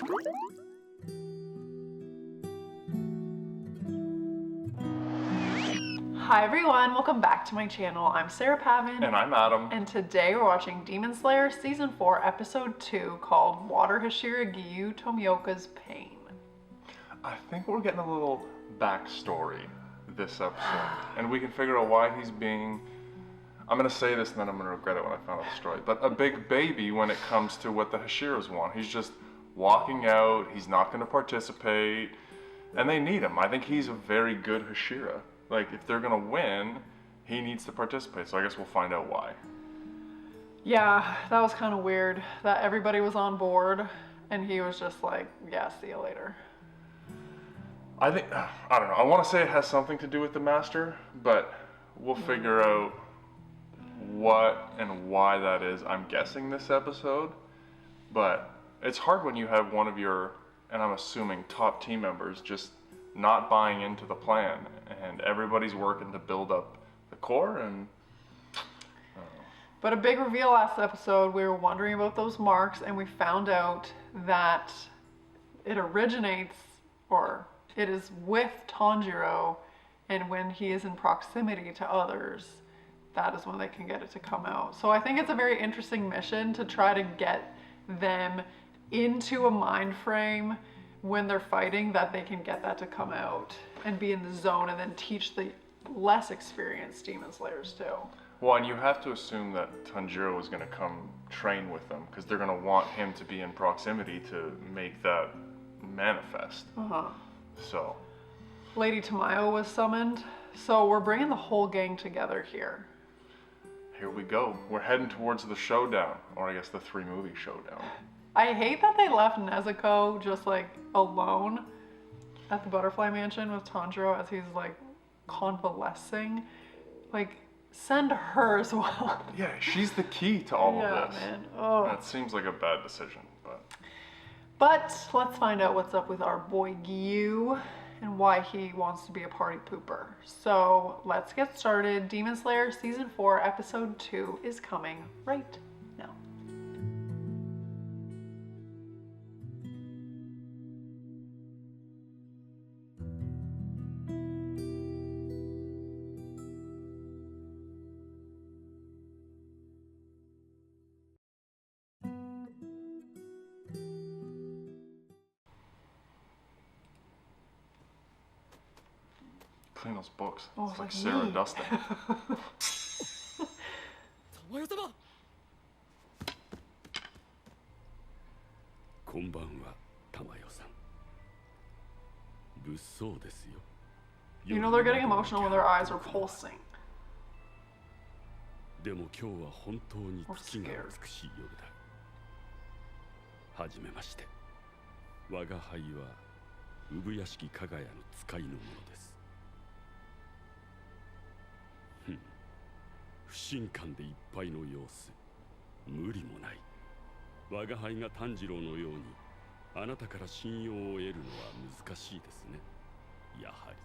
Hi everyone, welcome back to my channel. I'm Sarah Pavan. And I'm Adam. And today we're watching Demon Slayer Season 4, Episode 2, called Water Hashira Giyu Tomioka's Pain. I think we're getting a little backstory this episode. And we can figure out why he's being, I'm going to say this and then I'm going to regret it when I found out the story, but a big baby when it comes to what the Hashiras want. He's just walking out, he's not going to participate, and they need him. I think he's a very good Hashira. Like, if they're gonna win, he needs to participate, so I guess we'll find out why. Yeah, that was kind of weird, that everybody was on board, and he was just like, yeah, see you later. I don't know, I want to say it has something to do with the Master, but we'll figure out what and why that is, I'm guessing this episode, but it's hard when you have one of your, and I'm assuming, top team members just not buying into the plan, and everybody's working to build up the core, and But a big reveal last episode, we were wondering about those marks, and we found out that it originates, or it is with Tanjiro, and when he is in proximity to others, that is when they can get it to come out. So I think it's a very interesting mission to try to get them into a mind frame when they're fighting, that they can get that to come out and be in the zone, and then teach the less experienced Demon Slayers too. well, and you have to assume that Tanjiro is going to come train with them, because they're going to want him to be in proximity to make that manifest. So Lady Tamayo was summoned, so we're bringing the whole gang together here. here we go. We're heading towards the showdown, or I guess the 3-movie showdown. I hate that they left Nezuko just like alone at the Butterfly Mansion with Tanjiro as he's like convalescing. Like, send her as well. Yeah, she's the key to all of this. Man. Oh. That seems like a bad decision, but Let's find out what's up with our boy Giyu and why he wants to be a party pooper. So let's get started. Demon Slayer Season 4, Episode 2 is coming right now. clean those books. Oh, It's like like Sarah me. dusting. 玉代様こんばんは玉代さん物騒ですよ You know they're getting emotional when their eyes are pulsing. でも今日は本当に月が美しい夜だはじめまして我が輩は産屋敷加賀屋の使いの者です不信感でいっぱいの様子無理もない我が輩が炭治郎のようにあなたから信用を得るのは難しいですねやはり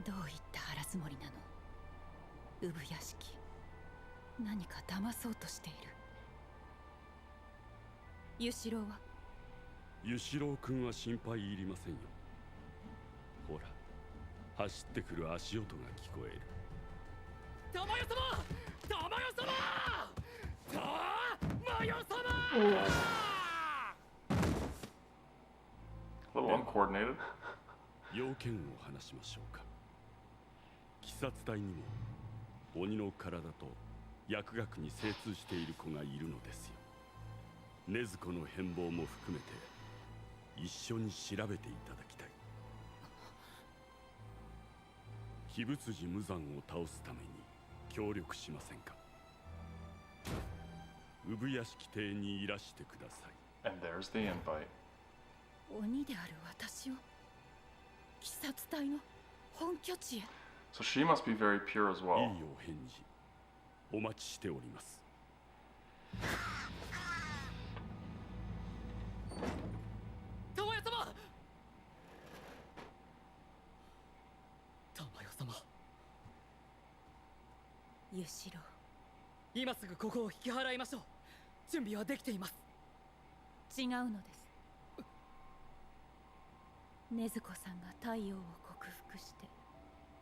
どういった腹積もりなの産屋敷何か騙そうとしているゆしろうはゆしろうくんは心配いりませんよほら走ってくる足音が聞こえる玉代様玉代様玉代様 A little uncoordinated. 要件を話しましょうか鬼殺隊にも鬼の体と薬学に精通している子がいるのですよ禰豆子の変貌も含めて一緒に調べていただきたい秘仏寺無惨を倒すために協力しませんか産屋敷邸にいらしてください And there's the invite. 鬼である私を鬼殺隊の本拠地へ So she must be very pure as いい well. お返事お待ちしております玉代様玉代様ゆしろう今すぐここを引き払いましょう準備はできています違うのです禰豆子さんが太陽を克服して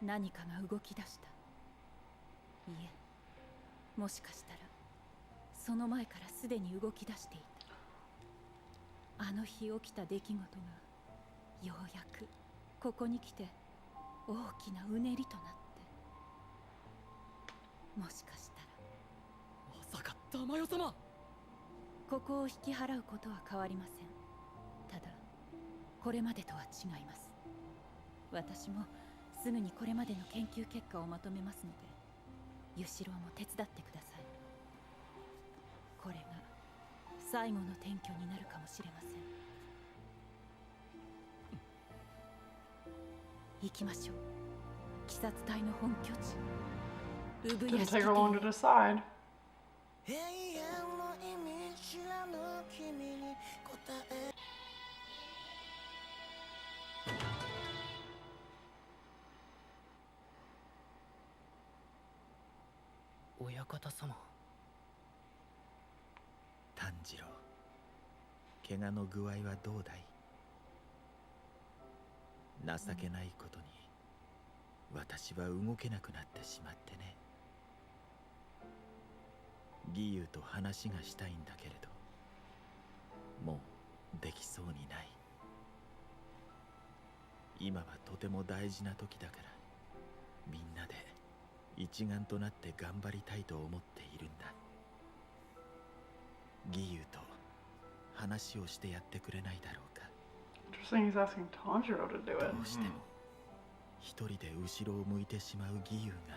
何かが動き出した。いえ、もしかしたらその前からすでに動き出していた。あの日起きた出来事がようやくここに来て大きなうねりとなって、もしかしたらまさか玉代様。ここを引き払うことは変わりません。ただこれまでとは違います。私もすぐにこれまでの研究結果をまとめますので、ユシロウも手伝ってください。これが最後の転居になるかもしれません。行きましょう。鬼殺隊の本拠地、産屋 Didn't 敷 take her long to 邸。 decide. 永遠の意味知らぬ君に答え。親方様。炭治郎、怪我の具合はどうだい？情けないことに私は動けなくなってしまってね。義勇と話がしたいんだけれど、もうできそうにない。今はとても大事な時だから、みんなで一丸となって頑張りたいと思っているんだ。義勇と話をしてやってくれないだろうか。 Interesting, he's asking Tanjiro to do ど it. うしても一人で後ろを向いてしまう義勇が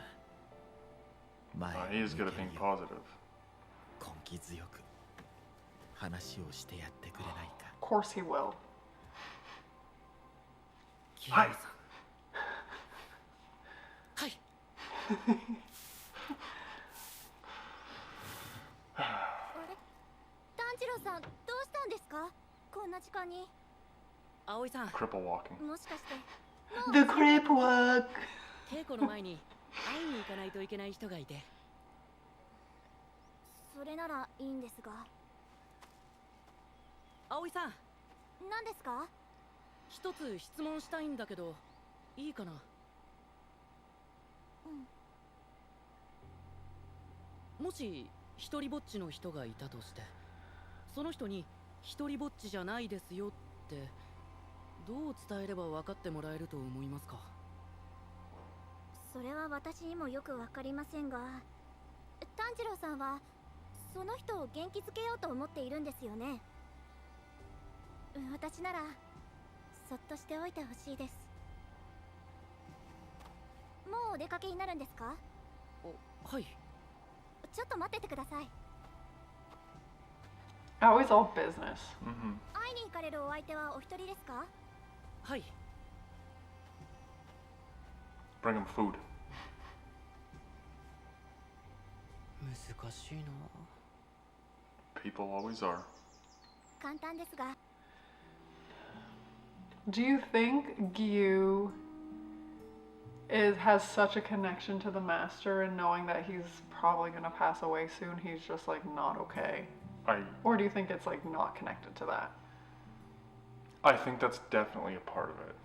前を He 向 is け good る at よ being positive. 根気強く話をしてやってくれないか。 Of course he will. キラさん。はい。あれ、炭治郎さんどうしたんですか、こんな時間に。葵さん、 Cripple walking. もしかして The creep walk. 稽古の前に会いに行かないといけない人がいて。それならいいんですが。葵さん、何ですか？一つ質問したいんだけど、いいかな？もし一人ぼっちの人がいたとして、その人に一人ぼっちじゃないですよってどう伝えれば分かってもらえると思いますか？それは私にもよくわかりませんが、炭治郎さんはその人を元気づけようと思っているんですよね。私ならそっとしておいてほしいです。もうお出かけになるんですか？はい。ちょっと待っててください。 Oh, it's all business. 会いに行かれるお相手はお一人ですか？はい。 Bring him food. 難しいな。 People always are. 簡単ですが。 Do you think Giyu has such a connection to the master, and knowing that he's probably gonna pass away soon, he's just like not okay? Or do you think it's like not connected to that? I think that's definitely a part of it.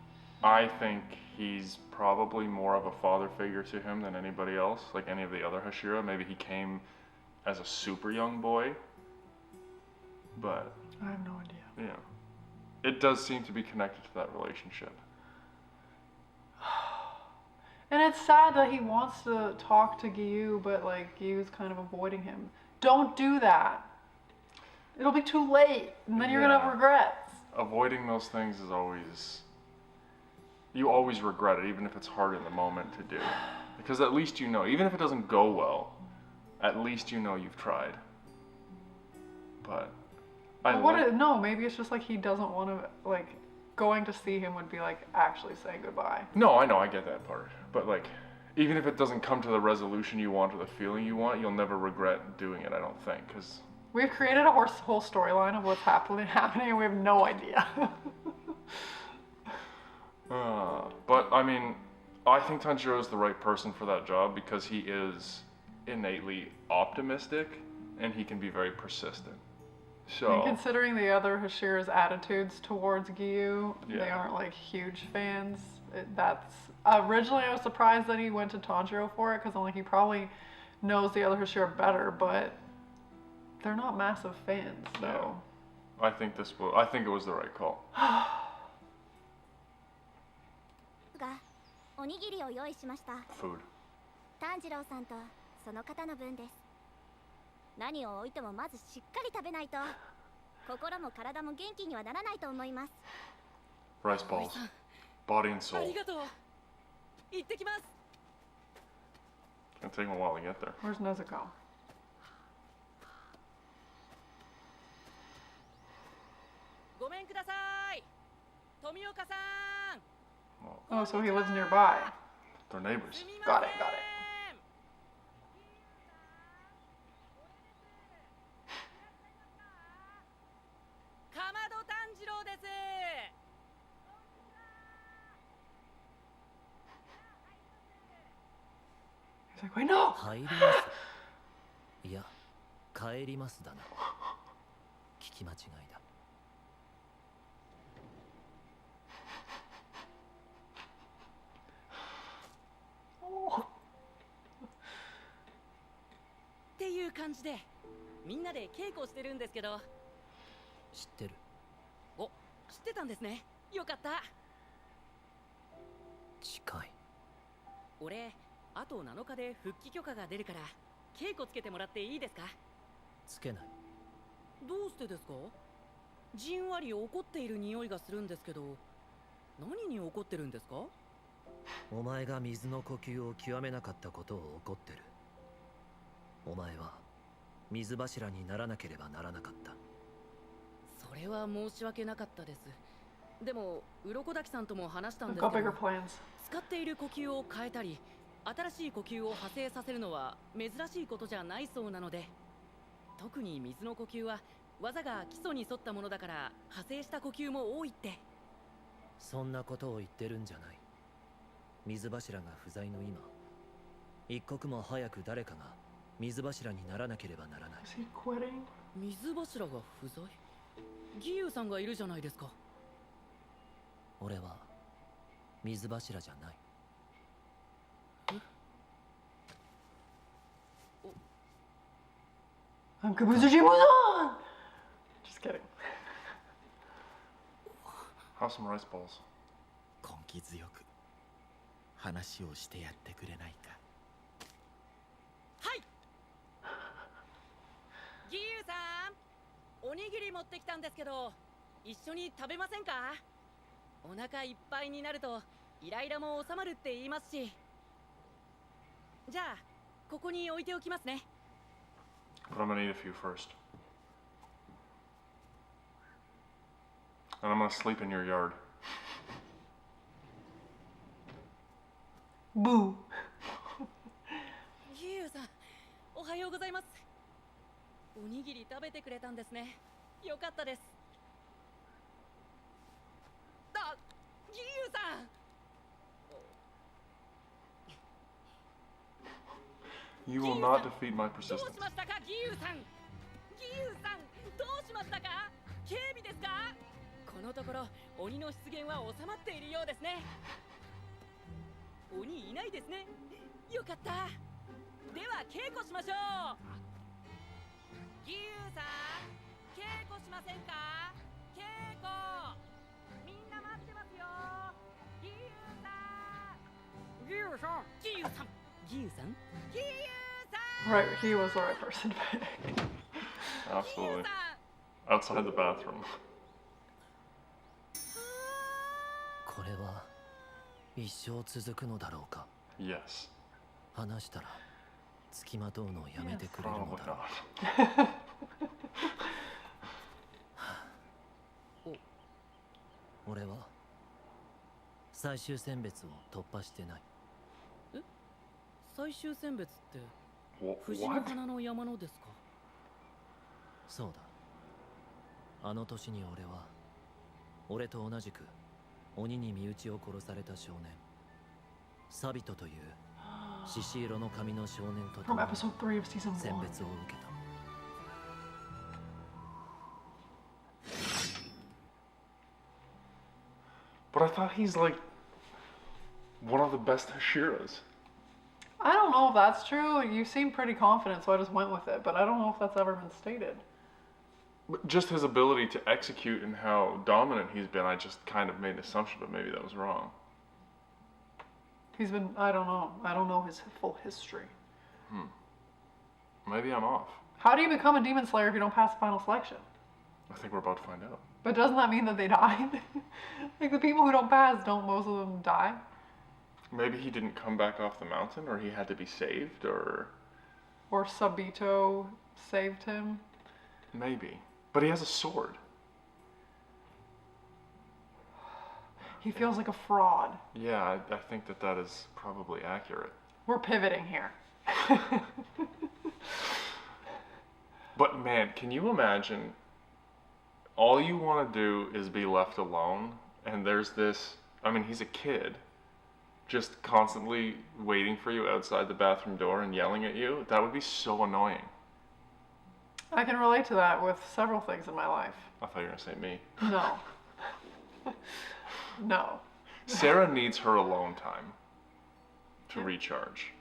I think he's probably more of a father figure to him than anybody else, like any of the other Hashira. Maybe he came as a super young boy, but I have no idea. yeah, it does seem to be connected to that relationship. And it's sad that he wants to talk to Giyu, but like Giyu's kind of avoiding him. Don't do that. It'll be too late, and then you're gonna have Yeah. regrets. Avoiding those things is always, you always regret it, even if it's hard in the moment to do. Because at least you know, even if it doesn't go well, at least you know you've tried. But I No, maybe it's just like he doesn't want to, like, going to see him would be like actually saying goodbye. No, I know, I get that part. But like, even if it doesn't come to the resolution you want or the feeling you want, you'll never regret doing it, I don't think. Because We've created a whole storyline of what's happening, and we have no idea. but I mean, I think Tanjiro is the right person for that job because he is innately optimistic and he can be very persistent. So, considering the other Hashira's attitudes towards Giyu, they Yeah. aren't like huge fans. That's originally I was surprised that he went to Tanjiro for it because I'm like he probably knows the other Hashira better, but they're not massive fans. So I think it was the right call. がおにぎりを用意しました。 Food. 炭治郎さんとその方の分です。何を置いてもまずしっかり食べないと心も体も元気にはならないと思います。 Rice balls. Body and あ soul. りがとう。行ってきます。 It's gonna take him a while to get there. where's Nezuko? ごめんください。富岡さん。 Oh, so he lives nearby. They're neighbors. すみ Got ま it, せん。 got it. かまど炭治郎です。 He's like, wait, no! 入りますいや帰りますだな聞き間違いだっていう感じでみんなで稽古してるんですけど。知ってるお、知ってたんですね。よかった。近い俺、あと7日で復帰許可が出るから稽古つけてもらっていいですか？つけないどうしてですか？じんわり怒っている匂いがするんですけど、何に怒ってるんですか？お前が水の呼吸を極めなかったことを怒ってるお前は水柱にならなければならなかったそれは申し訳なかったです。でも、鱗滝さんとも話したん They've です got け bigger ど、 plans. 使っている呼吸を変えたり、新しい呼吸を派生させるのは珍しいことじゃないそうなので、特に水の呼吸は技が基礎に沿ったものだから派生した呼吸も多いって。そんなことを言ってるんじゃない水柱が不在の今一刻も早く誰かが水柱にならなければならない Is he quitting? 水柱が不在？義勇さんがいるじゃないですか。俺は水柱じゃない I'm Kabuzu Shimuzan! Just kidding. Have some rice balls. 根気強く話をしてやってくれないかはい。義勇さん、おにぎり持ってきたんですけど、一緒に食べませんか？お腹いっぱいになるとイライラも収まるって言いますし。じゃあここに置いておきますね。 But I'm gonna eat a few first. And I'm gonna sleep in your yard. Boo. 義勇さん、おはようございます。おにぎり食べてくれたんですね。よかったです。あ、義勇さん。 You will not defeat my どう persistence. しましたか、義勇さん。義勇さん、どうしましたか？警備ですか？このところ鬼の出現は収まっているようですね。鬼いないですね。よかった。では稽古しましょう。義勇さん、稽古しませんか？稽古。みんな待ってますよ。義勇さん。義勇さん。義勇さん。義勇さん。義勇さん。 Right, he was the right person to pick. Absolutely. Outside the bathroom. これは一生続くのだろうか Yes. 話したら付きまとうのをやめてくれるの Probably だろう not. 俺は最終選別を突破してない最終選別って 藤の What? 花の山のですか？そうだあの年に俺と同じく鬼に身内を殺された少年サビトという獅子色の髪の少年と From episode 3 of season 選 1. 別を受けた But I thought he's like one of the best Hashiras. I don't know if that's true. You seem pretty confident, so I just went with it. But I don't know if that's ever been stated. But just his ability to execute and how dominant he's been, I just kind of made an assumption, but maybe that was wrong. He's been, I don't know. I don't know his full history. Maybe I'm off. How do you become a demon slayer if you don't pass the final selection? I think we're about to find out. But doesn't that mean that they died? Like the people who don't pass, don't most of them die? Maybe he didn't come back off the mountain, or he had to be saved, or... Or Sabito saved him? Maybe. But he has a sword. He feels like a fraud. Yeah, I think that is probably accurate. We're pivoting here. But man, can you imagine, all you want to do is be left alone, and there's this, I mean, he's a kid, just constantly waiting for you outside the bathroom door and yelling at you? That would be so annoying. I can relate to that with several things in my life. I thought you were going to say me. No. No. Sarah needs her alone time to recharge.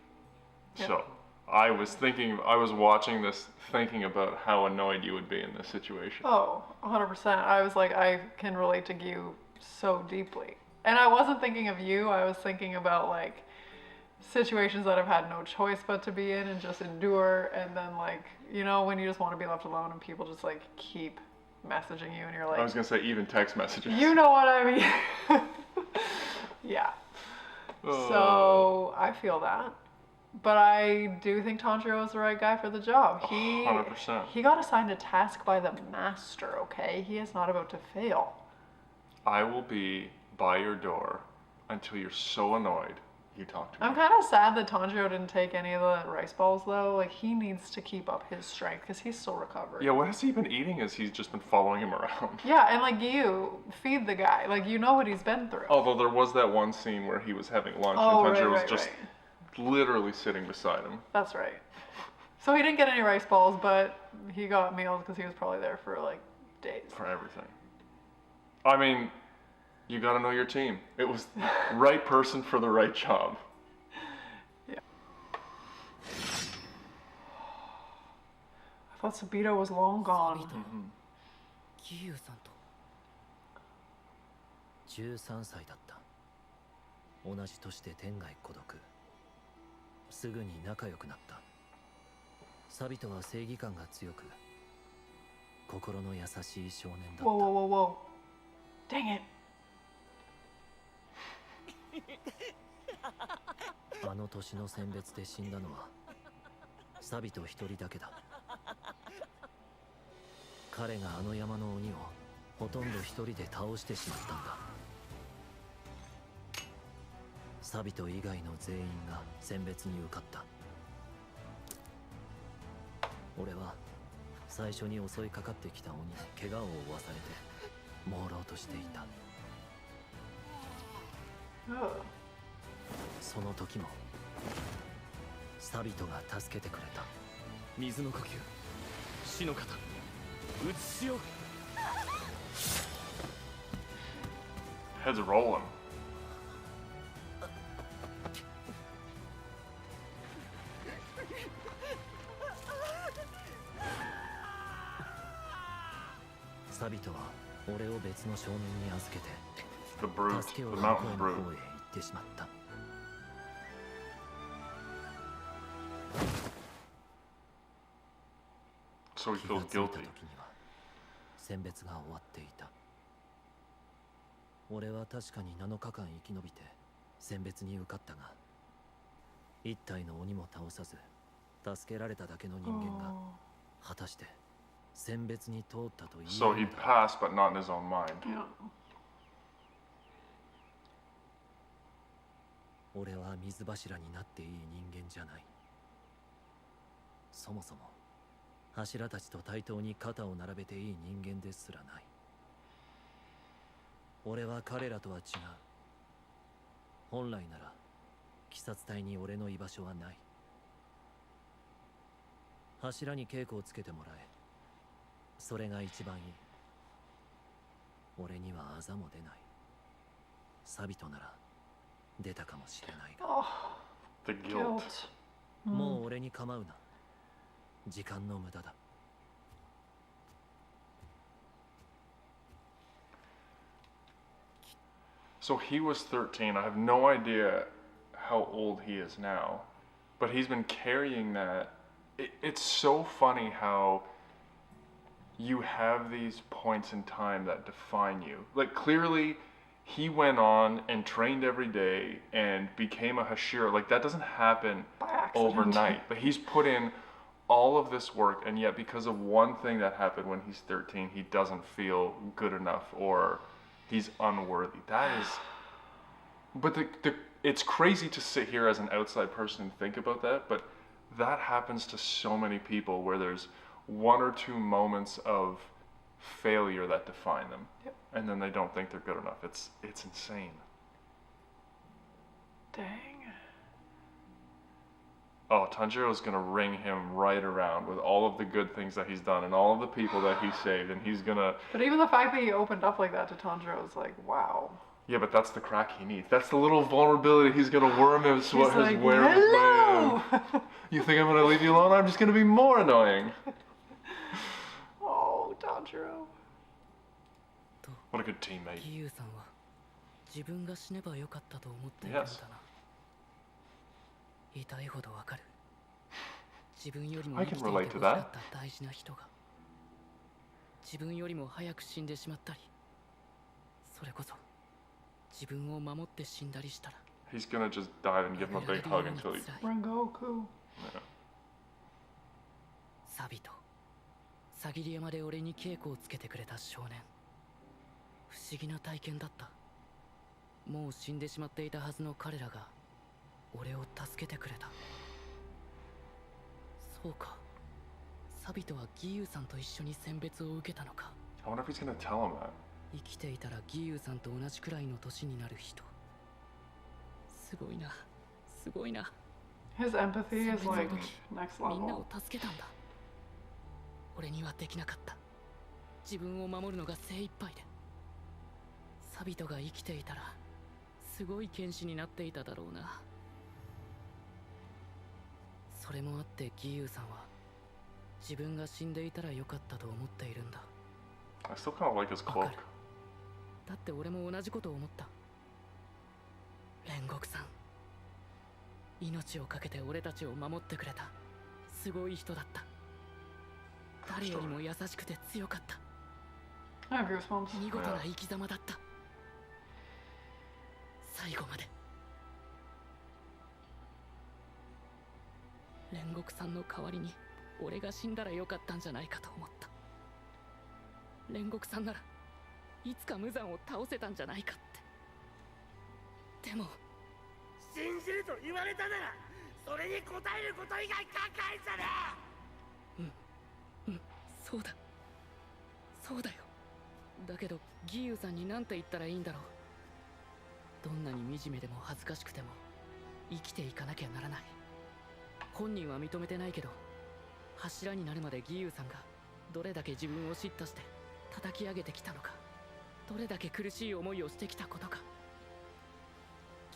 Yeah. So, I was watching this thinking about how annoyed you would be in this situation. Oh, 100%. I was like, I can relate to Giyu so deeply. And I wasn't thinking of you, I was thinking about like situations that I've had no choice but to be in and just endure, and then like, you know, when you just want to be left alone and people just like keep messaging you and you're like, I was going to say even text messages. you know what I mean. Yeah. So I feel that. But I do think Tanjiro is the right guy for the job. 100%. He got assigned a task by the master, okay? He is not about to fail. I will be by your door until you're so annoyed you talk to me. I'm kind of sad that Tanjiro didn't take any of the rice balls, though. Like, he needs to keep up his strength because he's still recovering. Yeah, what has he been eating as he's just been following him around? Yeah, and like, Giyu, feed the guy. Like, you know what he's been through. Although there was that one scene where he was having lunch Oh, and Tanjiro right, was right, just literally sitting beside him. That's right. So he didn't get any rice balls, but he got meals because he was probably there for like days. For everything. I mean, you gotta know your team. It was right person for the right job. Yeah. I thought Sabito was long gone. キユさんと13歳だった。同じ年で天涯孤独。すぐに仲良くなった。サビトは正義感が強く、心の優しい少年だった。 Whoa, whoa, whoa, whoa. Dang it. あの年の選別で死んだのはサビト一人だけだ。彼があの山の鬼をほとんど一人で倒してしまったんだ。サビト以外の全員が選別に受かった。俺は最初に襲いかかってきた鬼に怪我を負わされて朦朧としていた。その時もサビトが助けてくれた。水の呼吸、死の型、うつしよう。 Head's rolling.「サビトは俺を別の少年に預けて The brute, 助けを the 向こ mountain うの brute. 方へ行ってしまった。 So he 気が feels ついた guilty. 時には選別が終わっていた。俺は確かに7日間生き延びて選別に受かったが、一体の鬼も倒さず助けられただけの人間が果たして選別に通ったと言え So る he のだ。 passed, but not in his own mind. Yeah. 俺は水柱になっていい人間じゃない。そもそも柱たちと対等に肩を並べていい人間ですらない。俺は彼らとは違う。本来なら鬼殺隊に俺の居場所はない。柱に稽古をつけてもらえ。それが一番いい。俺にはあざも出ない。サビトなら出たかもしれないが、 Oh, The guilt. guilt. もう俺に構うな。時間の無駄だ。 So he was 13. I have no idea how old he is now, but he's been carrying that. It's so funny how you have these points in time that define you. Like, clearly, he went on and trained every day and became a Hashira. Like, that doesn't happen By accident. overnight. But he's put in all of this work, and yet because of one thing that happened when he's 13, he doesn't feel good enough or he's unworthy. That is... But it's crazy to sit here as an outside person and think about that, but that happens to so many people where there's one or two moments of failure that define them. Yep. And then they don't think they're good enough. It's insane. Dang. Oh, Tanjiro's gonna ring him right around with all of the good things that he's done and all of the people that he saved, and he's gonna... But even the fact that he opened up like that to Tanjiro is like, wow. Yeah, but that's the crack he needs. That's the little vulnerability he's gonna worm his He's like, way hello! in. You think I'm gonna leave you alone? I'm just gonna be more annoying. Oh, Tanjiro. What a good teammate. 義勇さんは自分が死ねばよかったと思っているんだな。痛いほどわかる。自分よりも生きていて欲しかった大事な人が自分よりも早く死んでしまったり、それこそ自分を守って死んだりしたら He's gonna just dive and give him a big hug until he... Rengoku. Yeah. サビとさぎり山で俺に稽古をつけてくれた少年、不思議な体験だった。もう死んでしまっていたはずの彼らが俺を助けてくれた。そうか、サビとは義勇さんと一緒に選別を受けたのか。 I wonder if he's gonna tell him that. 生きていたら義勇さんと同じくらいの年になる人。すごいな、すごいな。 His empathy is like next みんな level. を助けたんだ。俺にはできなかった。自分を守るのが精一杯で。サビトが生きていたらすごい剣士になっていただろうな。それもあって義勇さんは自分が死んでいたらよかったと思っているんだ。 I still kind of like his cloak. だって俺も同じことを思った。煉獄さん、命を懸けて俺たちを守ってくれたすごい人だった。誰よりも優しくて強かった。 I have goosebumps. 見事な生き様だった。最後まで。煉獄さんの代わりに俺が死んだらよかったんじゃないかと思った。煉獄さんならいつか無惨を倒せたんじゃないかって。でも信じると言われたならそれに応えること以外考えんじゃねえ。そうだそうだよ。だけど義勇さんに何て言ったらいいんだろう。どんなに惨めでも恥ずかしくても生きていかなきゃならない。本人は認めてないけど、柱になるまで義勇さんがどれだけ自分を叱咤して叩き上げてきたのか、どれだけ苦しい思いをしてきたことか。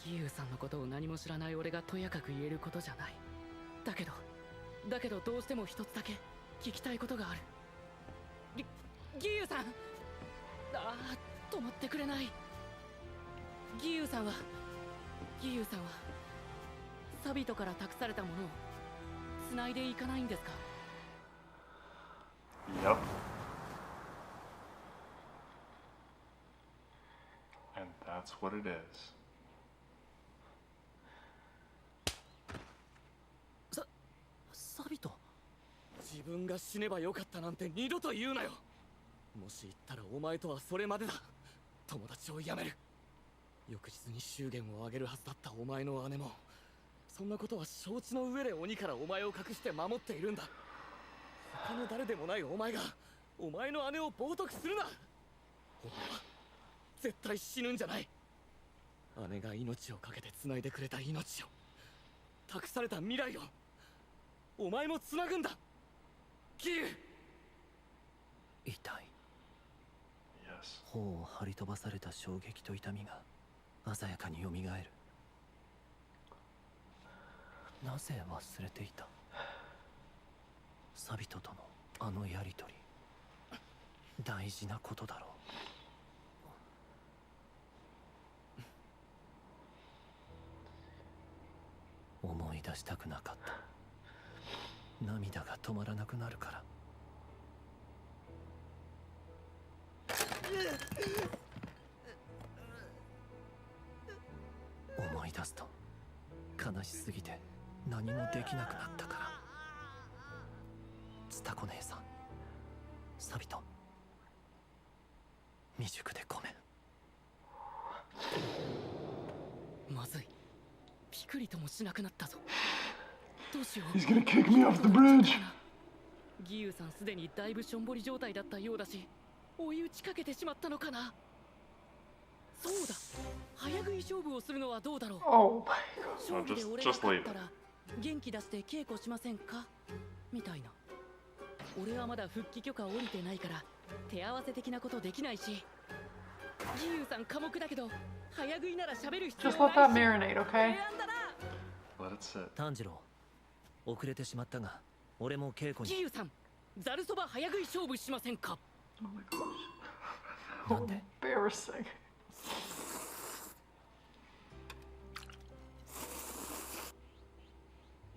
義勇さんのことを何も知らない俺がとやかく言えることじゃない。だけどどうしても一つだけ聞きたいことがある。義勇さん、止まってくれない。義勇さんはサビトから託されたものを繋いでいかないんですか。 Yep. And that's what it is. サビト、自分が死ねばよかったなんて二度と言うなよ。もし言ったらお前とはそれまでだ。友達を辞める。翌日に祝言を挙げるはずだったお前の姉もそんなことは承知の上で鬼からお前を隠して守っているんだ。他の誰でもないお前がお前の姉を冒涜するな。お前は絶対死ぬんじゃない。姉が命を懸けて繋いでくれた命を、託された未来をお前も繋ぐんだ。キユ。痛い。 Yes. 頬を張り飛ばされた衝撃と痛みが鮮やかによみがえる。なぜ忘れていた？サビトとのあのやりとり、大事なことだろう。思い出したくなかった。涙が止まらなくなるから。思い出すと悲しすぎて何もできなくなったから。ツタコ姉さん、サビト、未熟でごめん。まずい、ピクリともしなくなったぞ。どうしよう。 He's gonna kick me off the bridge. ギユさんすでにだいぶしょんぼり状態だったようだし、追い打ちかけてしまったのかな。そうだ、早食い勝負をするのはどうだろう。 Oh 勝負で俺が勝ったら元気出して稽古しませんかみたいな。俺はまだ復帰許可降りてないから手合わせ的なことできないし、ギユさん寡黙だけど早食いなら喋る必要 Just な let that いし。 marinate, okay? 提案だな。 Let it sit. 炭治郎、遅れてしまったが俺も稽古に。ギユさん、ざるそば早食い勝負しませんか。 Oh my gosh. なんで？ Embarrassing.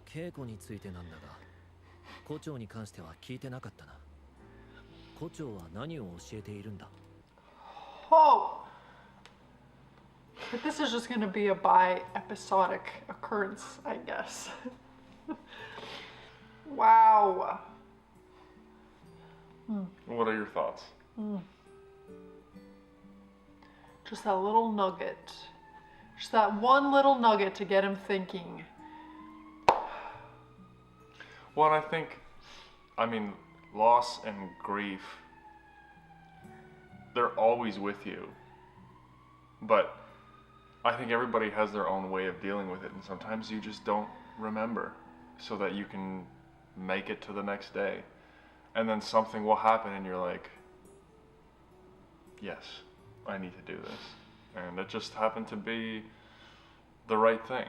稽古についてなんだが、胡蝶に関しては聞いてなかったな。胡蝶は何を教えているんだ？ Oh! But this is just gonna be a bi-episodic occurrence, I guess. Wow. What are your thoughts? Just that little nugget. Just that one little nugget to get him thinking. Well, I think, I mean, loss and grief, they're always with you. But I think everybody has their own way of dealing with it, and sometimes you just don't remember so that you can make it to the next day. And then something will happen and you're like, yes, I need to do this. And it just happened to be the right thing.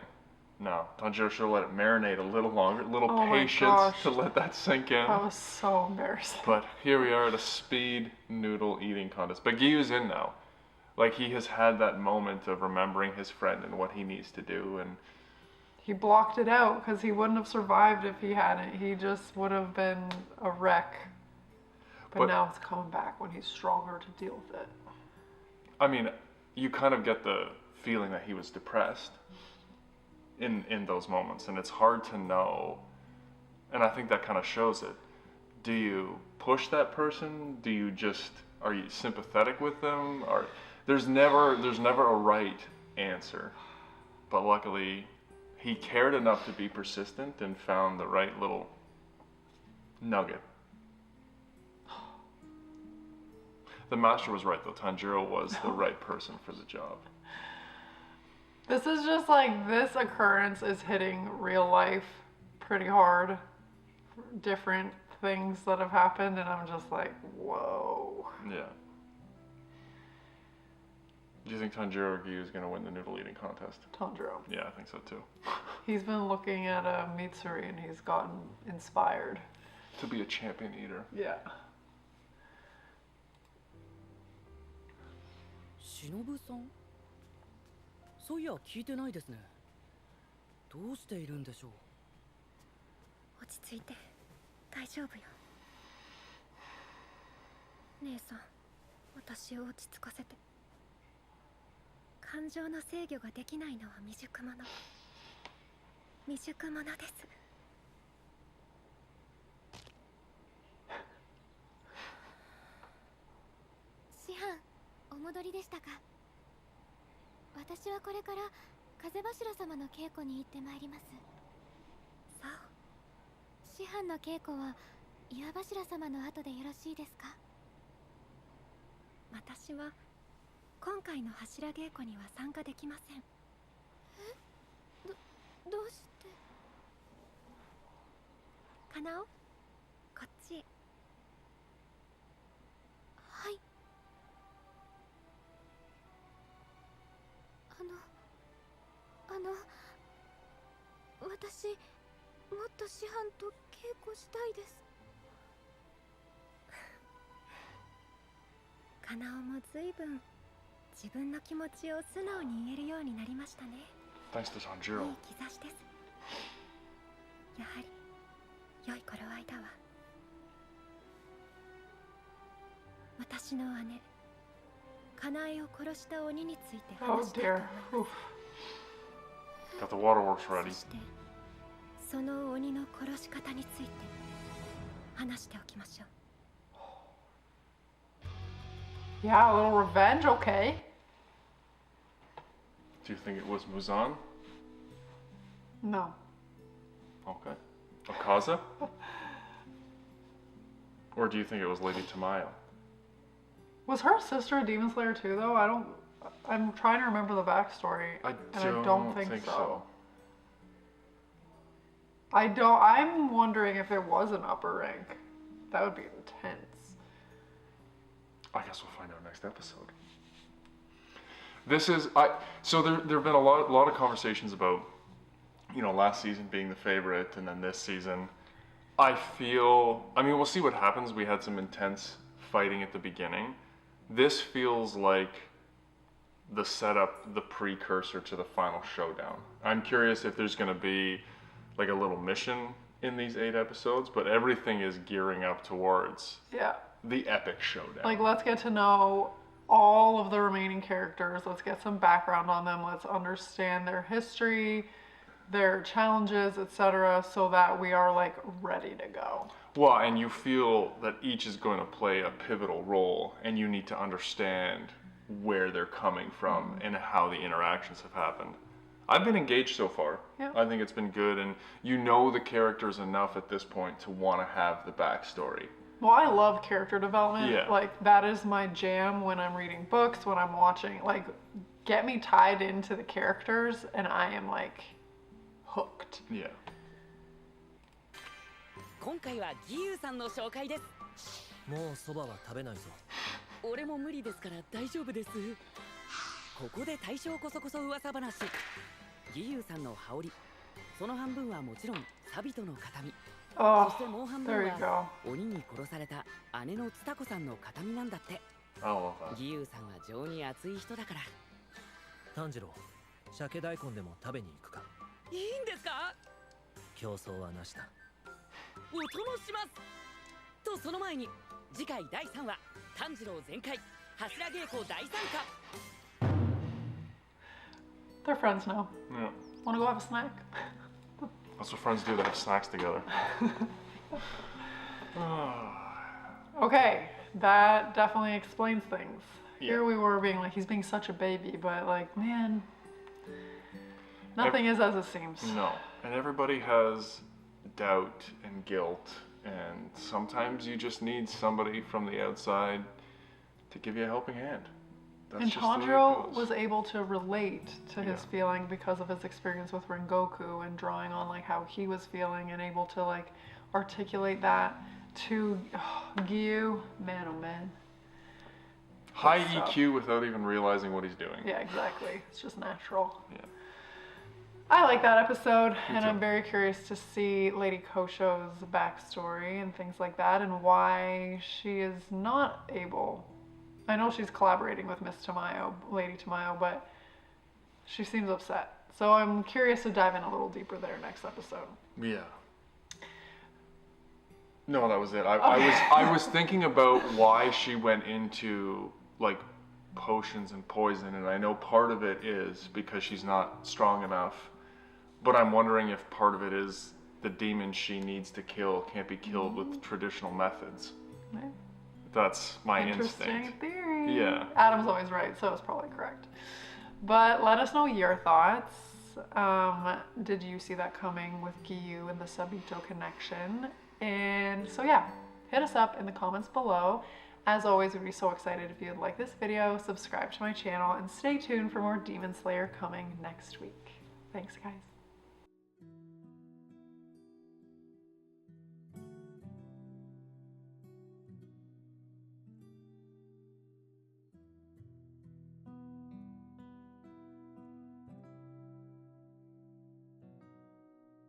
Now, Tanjiro should have let it marinate a little longer, a little Oh my patience gosh. to let that sink in. That was so embarrassing. But here we are at a speed noodle eating contest. But Giyu's in now. Like, he has had that moment of remembering his friend and what he needs to do, and He blocked it out because he wouldn't have survived if he hadn't. He just would have been a wreck. But now it's coming back when he's stronger to deal with it. I mean, you kind of get the feeling that he was depressed in those moments, and it's hard to know, and I think that kind of shows it. Do you push that person? Do you just, are you sympathetic with them? Or there's never a right answer. But luckily, he cared enough to be persistent and found the right little nugget. The master was right though. Tanjiro was the right person for the job. This is just like, this occurrence is hitting real life pretty hard. Different things that have happened, and I'm just like, whoa. Yeah. Do you think Tanjiro or Giyu is going to win the noodle eating contest? Tanjiro. Yeah, I think so too. He's been looking at Mitsuri and he's gotten inspired. To be a champion eater. Yeah. 忍さん、そういや聞いてないですね。どうしているんでしょう。落ち着いて大丈夫よ。姉さん、私を落ち着かせて。感情の制御ができないのは未熟者。未熟者です。師範、お戻りでしたか。私はこれから風柱様の稽古に行ってまいります。そう。師範の稽古は岩柱様の後でよろしいですか。私は今回の柱稽古には参加できません。どうして。かなお、こっちへ。はい。私もっと師範と稽古したいです。カナオも随分自分の気持ちを素直に言えるようになりましたね。 Thanks to Tanjiro. いい兆しです。やはり良い頃合いだわ。私の姉カナエを殺した鬼について Oh 話したいと dear. 思い Oof. ます。 Got the waterworks ready. そしてその鬼の殺し方について話しておきましょう。 Yeah, a little revenge, okay. Do you think it was Muzan? No. Okay. Akaza? Or do you think it was Lady Tamayo? Was her sister a demon slayer too, though? I'm trying to remember the backstory, I don't think so. I'm wondering if there was an upper rank. That would be intense. I guess we'll find out next episode. So there have been a lot of conversations about, last season being the favorite, and then this season. I mean, we'll see what happens. We had some intense fighting at the beginning. This feels like the setup, the precursor to the final showdown. I'm curious if there's going to be like a little mission in these 8 episodes, but everything is gearing up towards the epic showdown. Like, let's get to know all of the remaining characters. Let's get some background on them. Let's understand their history, their challenges, etc., so that we are like ready to go. Well, and you feel that each is going to play a pivotal role, and you need to understand where they're coming from and how the interactions have happened. I've been engaged so far. Yeah. I think it's been good, and you know the characters enough at this point to want to have the backstory. Well, I love character development. Yeah. Like, that is my jam when I'm reading books, when I'm watching. Like, get me tied into the characters, and I am like hooked. Yeah. 今回はギユさんの紹介です。もうそばは食べないぞ。俺も無理ですから大丈夫です。ここで大将こそこそ噂話。ギユさんの羽織、その半分はもちろんサビトの形見。そしてもう半分は鬼に殺された姉のツタコさんの形見なんだって。ギユさんは情に熱い人だから。炭治郎、鮭大根でも食べに行くか。いいんですか？競争はなしだ。お供します。とその前に次回第3話炭治郎全開柱稽古大参加。 They're friends now. Yeah. Want to go have a snack? That's what friends do. They have snacks together. Okay, that definitely explains things. Yeah. Here we were being like, he's being such a baby, but like, man, nothing is as it seems. No. And everybody has doubt and guilt, and sometimes you just need somebody from the outside to give you a helping hand. That's And just the way it Tanjiro goes. was able to relate to his feeling because of his experience with Rengoku and drawing on like how he was feeling and able to like articulate that to Giyu. Man, oh man. High EQ without even realizing what he's doing. Yeah, exactly. It's just natural. Yeah. I like that episode, and too. I'm very curious to see Lady Kosho's backstory and things like that, and why she is not able. I know she's collaborating with Miss Tamayo, Lady Tamayo, but she seems upset. So I'm curious to dive in a little deeper there next episode. Yeah. No, that was it. I was thinking about why she went into like potions and poison, and I know part of it is because she's not strong enough, but I'm wondering if part of it is the demon she needs to kill can't be killed with traditional methods. Right. That's my Interesting instinct. theory. Yeah. Adam's always right, so it's probably correct. But let us know your thoughts. Did you see that coming with Giyu and the Sabito connection? And so yeah, hit us up in the comments below. As always, we'd be so excited if you'd like this video, subscribe to my channel, and stay tuned for more Demon Slayer coming next week. Thanks, guys.